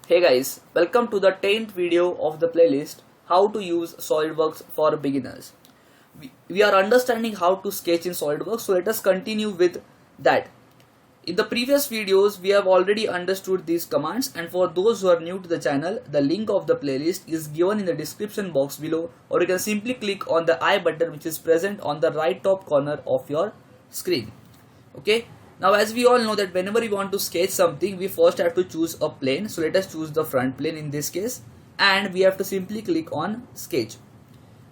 Hey guys, welcome to the 10th video of the playlist How to use SolidWorks for beginners. We are understanding how to sketch in SolidWorks, so let us continue with that. In the previous videos, we have already understood these commands, and for those who are new to the channel, the link of the playlist is given in the description box below, or you can simply click on the I button which is present on the right top corner of your screen. Okay. Now, as we all know that whenever we want to sketch something, we first have to choose a plane. So let us choose the front plane in this case, and we have to simply click on sketch.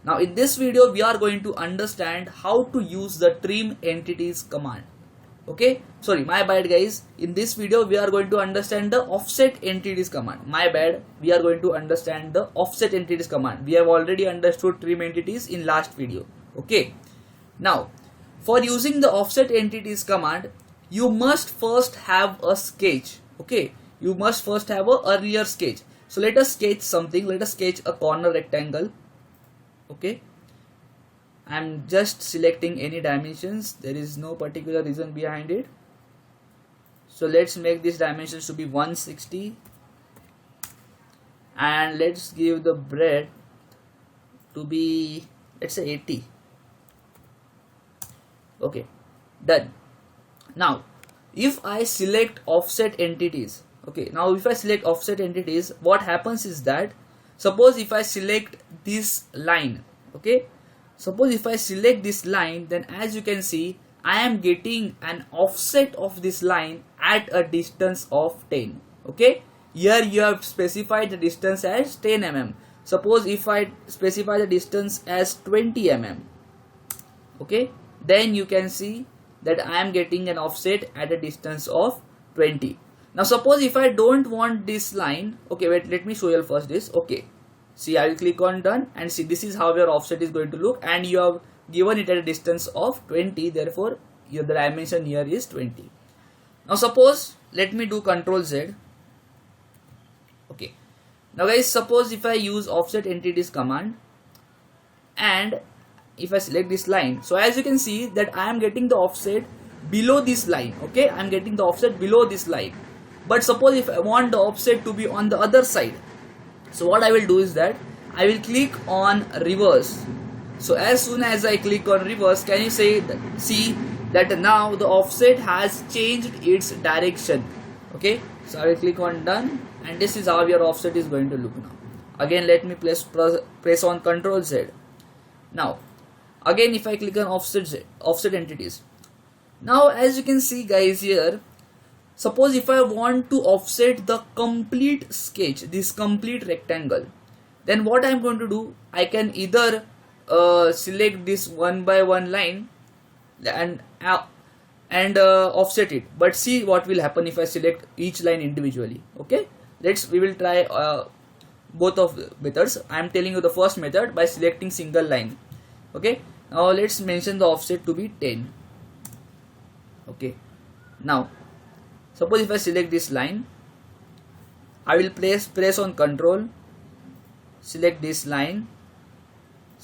Now in this video, we are going to understand how to use the trim entities command. Okay, sorry, my bad guys. In this video, we are going to understand the offset entities command. My bad, we are going to understand the offset entities command. We have already understood trim entities in last video. Okay, now for using the offset entities command, you must first have a sketch. Okay, you must first have a earlier sketch. So let us sketch something. Let us sketch a corner rectangle. Okay, I am just selecting any dimensions. There is no particular reason behind it. So let's make these dimensions to be 160, and let's give the breadth to be, let's say, 80. Okay, done. Now if I select offset entities, okay, now if I select offset entities, what happens is that, suppose if I select this line, okay, suppose if I select this line, then as you can see, I am getting an offset of this line at a distance of 10. Okay, here you have specified the distance as 10 mm. Suppose if I specify the distance as 20 mm, okay, then you can see that I am getting an offset at a distance of 20. Now suppose if I don't want this line, okay, wait, let me show you first this. Okay, see, I will click on done, and see, this is how your offset is going to look, and you have given it at a distance of 20, therefore the dimension here is 20. Now suppose, let me do Ctrl Z. Okay, now guys, suppose if I use offset entities command, and if I select this line, so as you can see that I am getting the offset below this line. Okay, I am getting the offset below this line. But suppose if I want the offset to be on the other side, so what I will do is that I will click on reverse. So as soon as I click on reverse, can you see that now the offset has changed its direction. Okay, so I will click on done, and this is how your offset is going to look now. Again, let me press on Ctrl Z. Now again, if I click on offset entities, now as you can see guys here, suppose if I want to offset the complete sketch, this complete rectangle, then what I am going to do, I can either select this one by one line and offset it. But see what will happen if I select each line individually. Okay, we will try both of the methods. I am telling you the first method by selecting single line. Okay, now let's mention the offset to be 10. Okay, now suppose if I select this line, I will press on Control, select this line,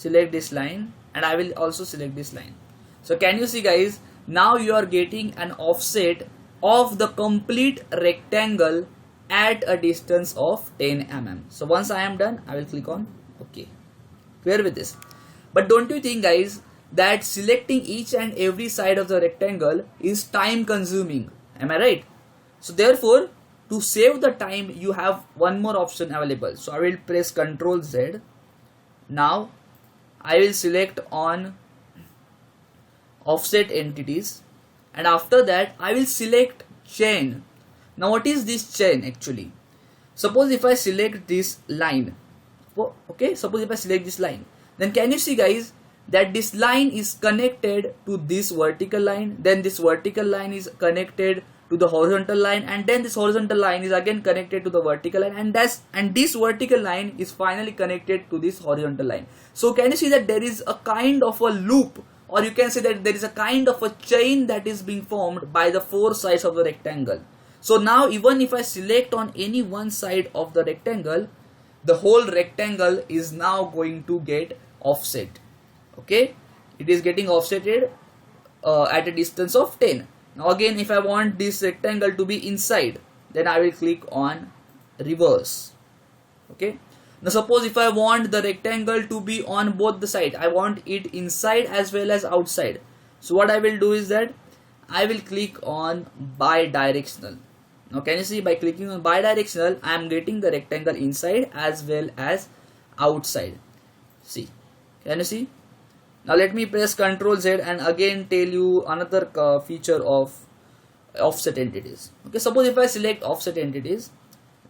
and I will also select this line. So can you see guys, now you are getting an offset of the complete rectangle at a distance of 10 mm. So once I am done, I will click on OK. Clear with this? But don't you think guys that selecting each and every side of the rectangle is time consuming? Am I right? So therefore, to save the time, you have one more option available. So I will press Ctrl Z. Now I will select on offset entities, and after that I will select chain. Now what is this chain actually? Suppose if I select this line, okay, suppose if I select this line, then can you see guys that this line is connected to this vertical line, then this vertical line is connected to the horizontal line, and then this horizontal line is again connected to the vertical line, and this vertical line is finally connected to this horizontal line. So can you see that there is a kind of a loop, or you can say that there is a kind of a chain that is being formed by the four sides of the rectangle. So now even if I select on any one side of the rectangle, the whole rectangle is now going to get offset. Okay, it is getting offsetted at a distance of 10. Now again, if I want this rectangle to be inside, then I will click on reverse. Okay, now suppose if I want the rectangle to be on both the side, I want it inside as well as outside. So what I will do is that I will click on bidirectional. Now can you see, by clicking on bidirectional, I am getting the rectangle inside as well as outside. See, can you see? Now let me press Ctrl Z and again tell you another feature of offset entities. Okay, suppose if I select offset entities,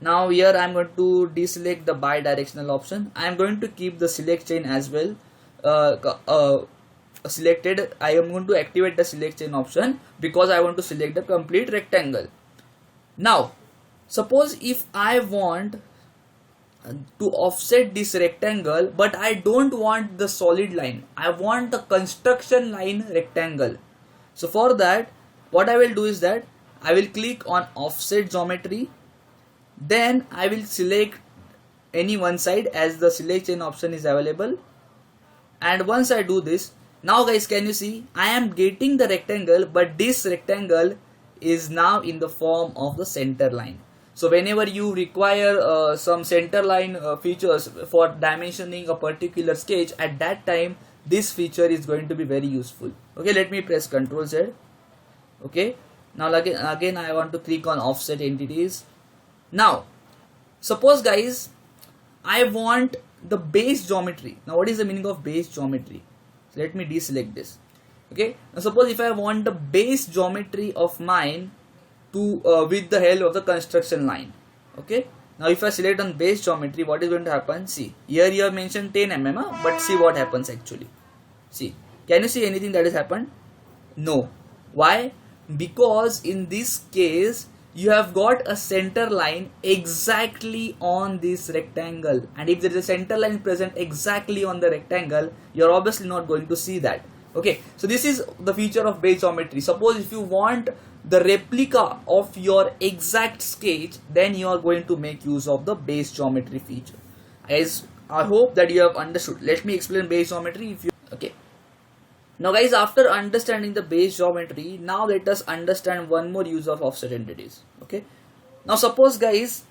now here I am going to deselect the bidirectional option. I am going to keep the select chain as well selected. I am going to activate the select chain option because I want to select the complete rectangle. Now suppose if I want to offset this rectangle, but I don't want the solid line, I want the construction line rectangle. So for that, what I will do is that I will click on offset geometry, then I will select any one side as the select chain option is available. And once I do this, now guys, can you see, I am getting the rectangle, but this rectangle is now in the form of the center line. So whenever you require some center line features for dimensioning a particular sketch, at that time this feature is going to be very useful. Okay, let me press Ctrl Z. Okay, now again I want to click on offset entities. Now suppose guys, I want the base geometry. Now what is the meaning of base geometry? So let me deselect this. Okay, now suppose if I want the base geometry of mine to with the help of the construction line. Okay, now if I select on base geometry, what is going to happen? See, here you have mentioned 10 mm, but see what happens actually. See, can you see anything that has happened? No. Why? Because in this case you have got a center line exactly on this rectangle, and if there is a center line present exactly on the rectangle, you are obviously not going to see that. Okay, so this is the feature of base geometry. Suppose if you want the replica of your exact sketch, then you are going to make use of the base geometry feature. Guys, I hope that you have understood. Let me explain base geometry. Okay, now guys, after understanding the base geometry, now let us understand one more use of offset entities. Okay, now suppose guys,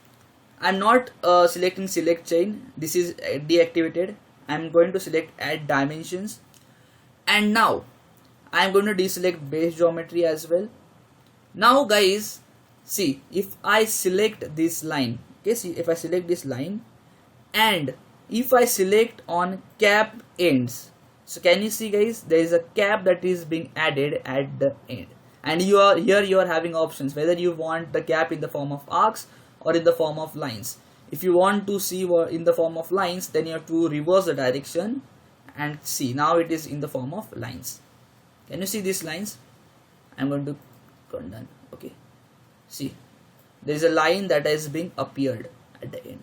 I am not selecting select chain. This is deactivated. I am going to select add dimensions, and now I am going to deselect base geometry as well. Now guys, see, if I select this line, okay, see, if I select this line and if I select on cap ends, so can you see guys, there is a cap that is being added at the end, and you are having options whether you want the cap in the form of arcs or in the form of lines. If you want to see in the form of lines, then you have to reverse the direction and see, now it is in the form of lines. Can you see these lines? I'm going to go done. Okay, see, there is a line that has been appeared at the end.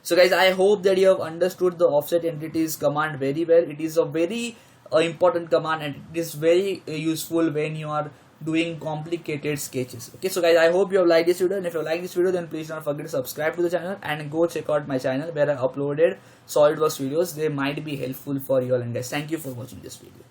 So guys, I hope that you have understood the offset entities command very well. It is a very important command, and it is very useful when you are doing complicated sketches. Okay, so guys, I hope you have liked this video, and if you like this video, then please don't forget to subscribe to the channel and go check out my channel where I uploaded SolidWorks videos. They might be helpful for you all, and guys, thank you for watching this video.